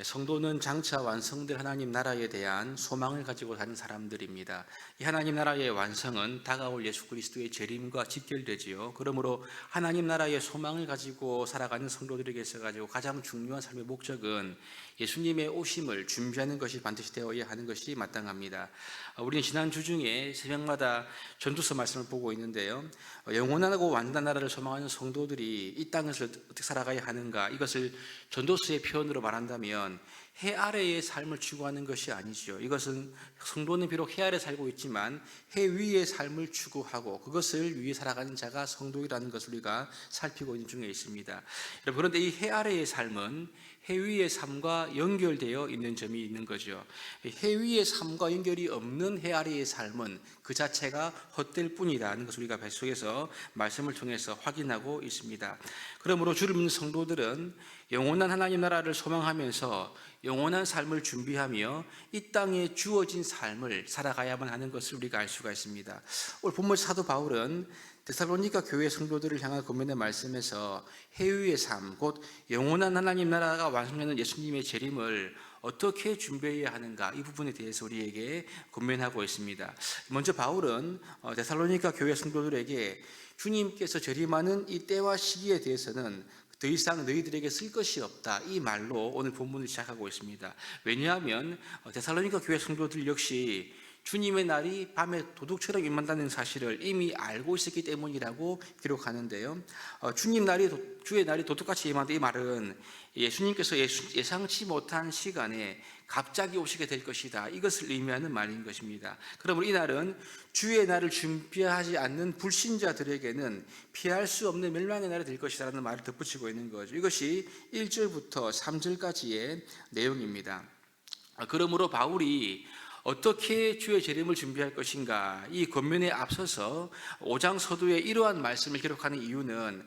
성도는 장차 완성될 하나님 나라에 대한 소망을 가지고 사는 사람들입니다. 이 하나님 나라의 완성은 다가올 예수 그리스도의 재림과 직결되지요. 그러므로 하나님 나라의 소망을 가지고 살아가는 성도들에게 있어가지고 가장 중요한 삶의 목적은 예수님의 오심을 준비하는 것이 반드시 되어야 하는 것이 마땅합니다. 우리는 지난 주 중에 새벽마다 전도서 말씀을 보고 있는데요. 영원하고 완전한 나라를 소망하는 성도들이 이 땅에서 어떻게 살아가야 하는가, 이것을 전도서의 표현으로 말한다면 해 아래의 삶을 추구하는 것이 아니죠. 이것은 성도는 비록 해 아래 살고 있지만 해 위의 삶을 추구하고 그것을 위해 살아가는 자가 성도이라는 것을 우리가 살피고 있는 중에 있습니다. 여러분, 그런데 이 해 아래의 삶은 해 위의 삶과 연결되어 있는 점이 있는 거죠. 해 위의 삶과 연결이 없는 해 아래의 삶은 그 자체가 헛될 뿐이라는 것을 우리가 뱃속에서 말씀을 통해서 확인하고 있습니다. 그러므로 주를 믿는 성도들은 영원한 하나님 나라를 소망하면서 영원한 삶을 준비하며 이 땅에 주어진 삶을 살아가야만 하는 것을 우리가 알 수가 있습니다. 오늘 본문 사도 바울은 데살로니가 교회 성도들을 향한 권면의 말씀에서 해위의 삶, 곧 영원한 하나님 나라가 완성되는 예수님의 재림을 어떻게 준비해야 하는가, 이 부분에 대해서 우리에게 권면하고 있습니다. 먼저 바울은 데살로니가 교회 성도들에게 주님께서 재림하는 이 때와 시기에 대해서는 더 이상 너희들에게 쓸 것이 없다, 이 말로 오늘 본문을 시작하고 있습니다. 왜냐하면 데살로니가 교회 성도들 역시 주님의 날이 밤에 도둑처럼 임한다는 사실을 이미 알고 있었기 때문이라고 기록하는데요. 주의 날이 도둑같이 임한다, 이 말은 예수님께서 예상치 못한 시간에 갑자기 오시게 될 것이다, 이것을 의미하는 말인 것입니다. 그러므로 이 날은 주의 날을 준비하지 않는 불신자들에게는 피할 수 없는 멸망의 날이 될 것이다 라는 말을 덧붙이고 있는 거죠. 이것이 1절부터 3절까지의 내용입니다. 그러므로 바울이 어떻게 주의 재림을 준비할 것인가, 이 권면에 앞서서 5장 서두에 이러한 말씀을 기록하는 이유는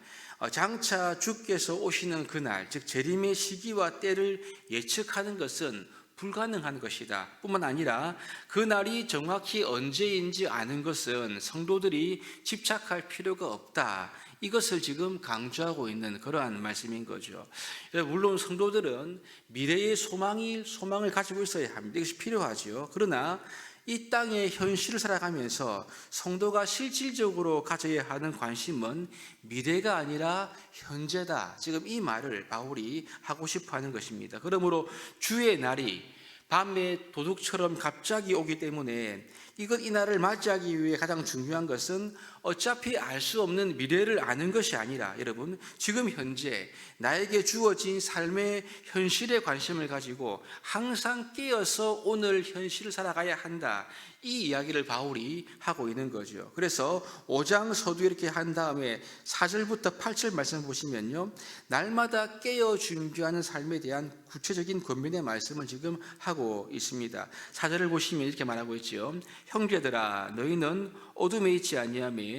장차 주께서 오시는 그날, 즉 재림의 시기와 때를 예측하는 것은 불가능한 것이다 뿐만 아니라 그 날이 정확히 언제인지 아는 것은 성도들이 집착할 필요가 없다, 이것을 지금 강조하고 있는 그러한 말씀인 거죠. 물론 성도들은 미래의 소망을 가지고 있어야 합니다. 이것이 필요하죠. 그러나 이 땅의 현실을 살아가면서 성도가 실질적으로 가져야 하는 관심은 미래가 아니라 현재다, 지금 이 말을 바울이 하고 싶어 하는 것입니다. 그러므로 주의 날이 밤에 도둑처럼 갑자기 오기 때문에 이 날을 맞이하기 위해 가장 중요한 것은 어차피 알 수 없는 미래를 아는 것이 아니라, 여러분, 지금 현재 나에게 주어진 삶의 현실에 관심을 가지고 항상 깨어서 오늘 현실을 살아가야 한다, 이 이야기를 바울이 하고 있는 거죠. 그래서 5장 서두 이렇게 한 다음에 4절부터 8절 말씀을 보시면요, 날마다 깨어 준비하는 삶에 대한 구체적인 권면의 말씀을 지금 하고 있습니다. 4절을 보시면 이렇게 말하고 있죠. 형제들아, 너희는 어둠에 있지 아니하며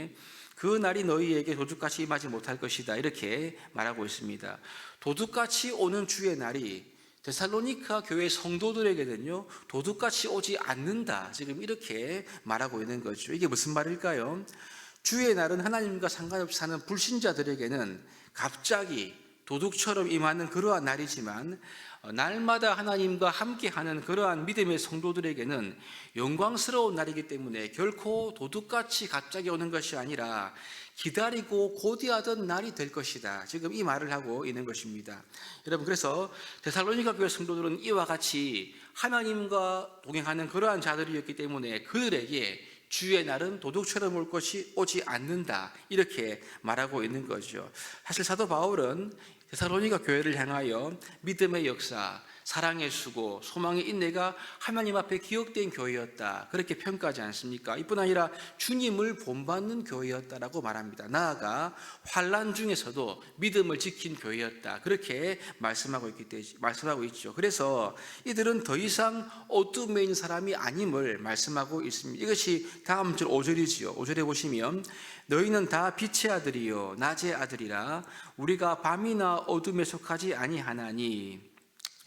그 날이 너희에게 도둑같이 임하지 못할 것이다, 이렇게 말하고 있습니다. 도둑같이 오는 주의 날이 데살로니가 교회 성도들에게는요 도둑같이 오지 않는다, 지금 이렇게 말하고 있는 거죠. 이게 무슨 말일까요? 주의 날은 하나님과 상관없이 사는 불신자들에게는 갑자기 도둑처럼 임하는 그러한 날이지만, 날마다 하나님과 함께하는 그러한 믿음의 성도들에게는 영광스러운 날이기 때문에 결코 도둑같이 갑자기 오는 것이 아니라 기다리고 고대하던 날이 될 것이다, 지금 이 말을 하고 있는 것입니다. 여러분, 그래서 데살로니가 교회 성도들은 이와 같이 하나님과 동행하는 그러한 자들이었기 때문에 그들에게 주의 날은 도둑처럼 올 것이 오지 않는다, 이렇게 말하고 있는 거죠. 사실 사도 바울은 데살로니가 교회를 향하여 믿음의 역사, 사랑의 수고, 소망의 인내가 하나님 앞에 기억된 교회였다, 그렇게 평가하지 않습니까? 이뿐 아니라 주님을 본받는 교회였다라고 말합니다. 나아가 환난 중에서도 믿음을 지킨 교회였다, 그렇게 말씀하고 있죠. 그래서 이들은 더 이상 어둠에 있는 사람이 아님을 말씀하고 있습니다. 이것이 다음 절 5절이지요. 5절에 보시면 너희는 다 빛의 아들이요 낮의 아들이라 우리가 밤이나 어둠에 속하지 아니하나니,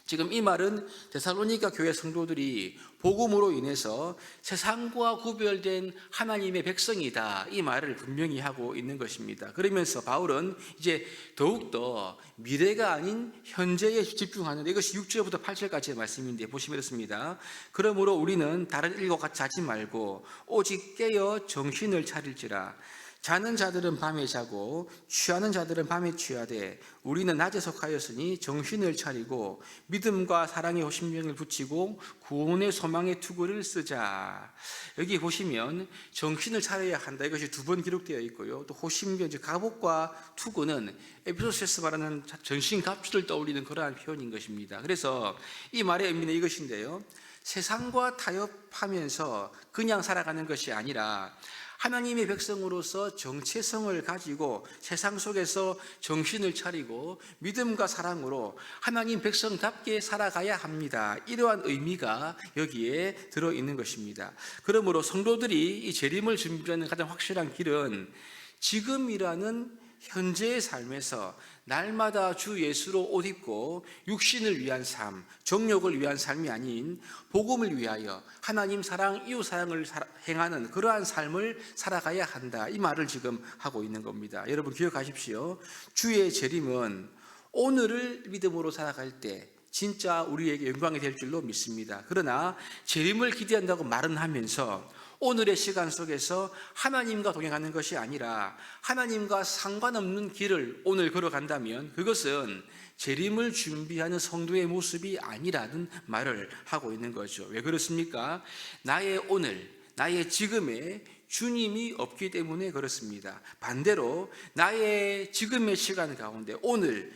지금 이 말은 데살로니가 교회 성도들이 복음으로 인해서 세상과 구별된 하나님의 백성이다, 이 말을 분명히 하고 있는 것입니다. 그러면서 바울은 이제 더욱더 미래가 아닌 현재에 집중하는, 이것이 6절부터 8절까지의 말씀인데 보시면 이렇습니다. 그러므로 우리는 다른 일과 같이 하지 말고 오직 깨어 정신을 차릴지라. 자는 자들은 밤에 자고 취하는 자들은 밤에 취하되 우리는 낮에 속하였으니 정신을 차리고 믿음과 사랑의 호심령을 붙이고 구원의 소망의 투구를 쓰자. 여기 보시면 정신을 차려야 한다, 이것이 두 번 기록되어 있고요. 또 호심령, 즉 갑옷과 투구는 에베소서에서 말하는 전신 갑주를 떠올리는 그러한 표현인 것입니다. 그래서 이 말의 의미는 이것인데요, 세상과 타협하면서 그냥 살아가는 것이 아니라 하나님의 백성으로서 정체성을 가지고 세상 속에서 정신을 차리고 믿음과 사랑으로 하나님 백성답게 살아가야 합니다. 이러한 의미가 여기에 들어있는 것입니다. 그러므로 성도들이 이 재림을 준비하는 가장 확실한 길은 지금이라는 현재의 삶에서 날마다 주 예수로 옷 입고 육신을 위한 삶, 정욕을 위한 삶이 아닌 복음을 위하여 하나님 사랑, 이웃 사랑을 행하는 그러한 삶을 살아가야 한다, 이 말을 지금 하고 있는 겁니다. 여러분 기억하십시오. 주의 재림은 오늘을 믿음으로 살아갈 때 진짜 우리에게 영광이 될 줄로 믿습니다. 그러나 재림을 기대한다고 말은 하면서 오늘의 시간 속에서 하나님과 동행하는 것이 아니라 하나님과 상관없는 길을 오늘 걸어간다면 그것은 재림을 준비하는 성도의 모습이 아니라는 말을 하고 있는 거죠. 왜 그렇습니까? 나의 오늘, 나의 지금에 주님이 없기 때문에 그렇습니다. 반대로 나의 지금의 시간 가운데 오늘,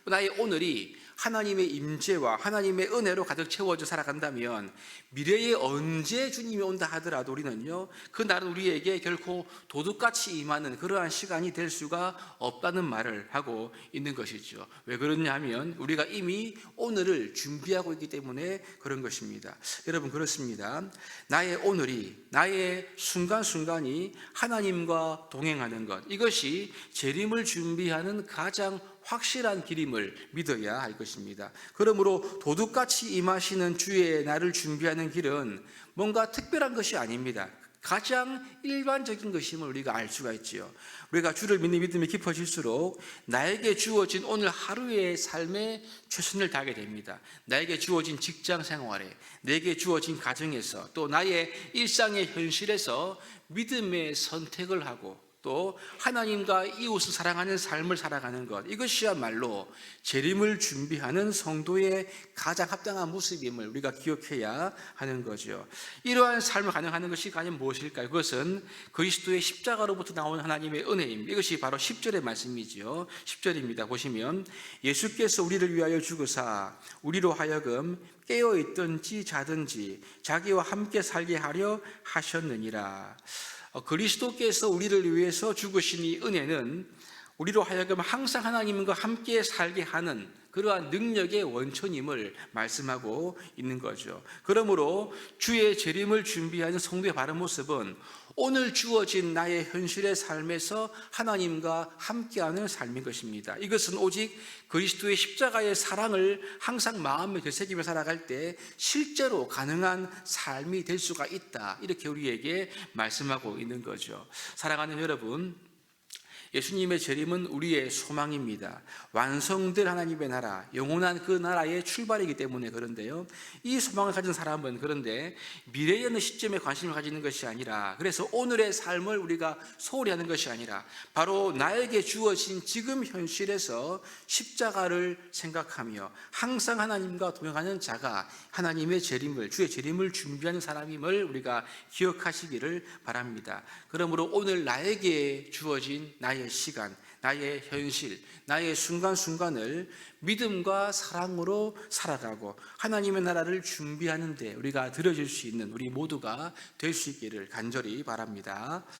나의 오늘이 하나님의 임재와 하나님의 은혜로 가득 채워져 살아간다면 미래에 언제 주님이 온다 하더라도 우리는요, 그날은 우리에게 결코 도둑같이 임하는 그러한 시간이 될 수가 없다는 말을 하고 있는 것이죠. 왜 그러냐 하면 우리가 이미 오늘을 준비하고 있기 때문에 그런 것입니다. 여러분 그렇습니다. 나의 오늘이, 나의 순간순간이 하나님과 동행하는 것, 이것이 재림을 준비하는 가장 확실한 길임을 믿어야 할 것입니다. 그러므로 도둑같이 임하시는 주의 날을 준비하는 길은 뭔가 특별한 것이 아닙니다. 가장 일반적인 것임을 우리가 알 수가 있지요. 우리가 주를 믿는 믿음이 깊어질수록 나에게 주어진 오늘 하루의 삶에 최선을 다하게 됩니다. 나에게 주어진 직장 생활에, 내게 주어진 가정에서, 또 나의 일상의 현실에서 믿음의 선택을 하고 또 하나님과 이웃을 사랑하는 삶을 살아가는 것, 이것이야말로 재림을 준비하는 성도의 가장 합당한 모습임을 우리가 기억해야 하는 거죠. 이러한 삶을 가능하는 것이 과연 무엇일까요? 그것은 그리스도의 십자가로부터 나오는 하나님의 은혜입니다. 이것이 바로 10절의 말씀이죠. 10절입니다. 보시면 예수께서 우리를 위하여 죽으사 우리로 하여금 깨어있든지 자든지 자기와 함께 살게 하려 하셨느니라. 그리스도께서 우리를 위해서 죽으신 이 은혜는 우리로 하여금 항상 하나님과 함께 살게 하는 그러한 능력의 원천임을 말씀하고 있는 거죠. 그러므로 주의 재림을 준비하는 성도의 바른 모습은 오늘 주어진 나의 현실의 삶에서 하나님과 함께하는 삶인 것입니다. 이것은 오직 그리스도의 십자가의 사랑을 항상 마음에 되새기며 살아갈 때 실제로 가능한 삶이 될 수가 있다, 이렇게 우리에게 말씀하고 있는 거죠. 사랑하는 여러분, 예수님의 재림은 우리의 소망입니다. 완성될 하나님의 나라, 영원한 그 나라의 출발이기 때문에 그런데요, 이 소망을 가진 사람은 그런데 미래의 어느 시점에 관심을 가지는 것이 아니라, 그래서 오늘의 삶을 우리가 소홀히 하는 것이 아니라 바로 나에게 주어진 지금 현실에서 십자가를 생각하며 항상 하나님과 동행하는 자가 하나님의 재림을, 주의 재림을 준비하는 사람임을 우리가 기억하시기를 바랍니다. 그러므로 오늘 나에게 주어진 나의 시간, 나의 현실, 나의 순간순간을 믿음과 사랑으로 살아가고 하나님의 나라를 준비하는 데 우리가 들어줄 수 있는 우리 모두가 될 수 있기를 간절히 바랍니다.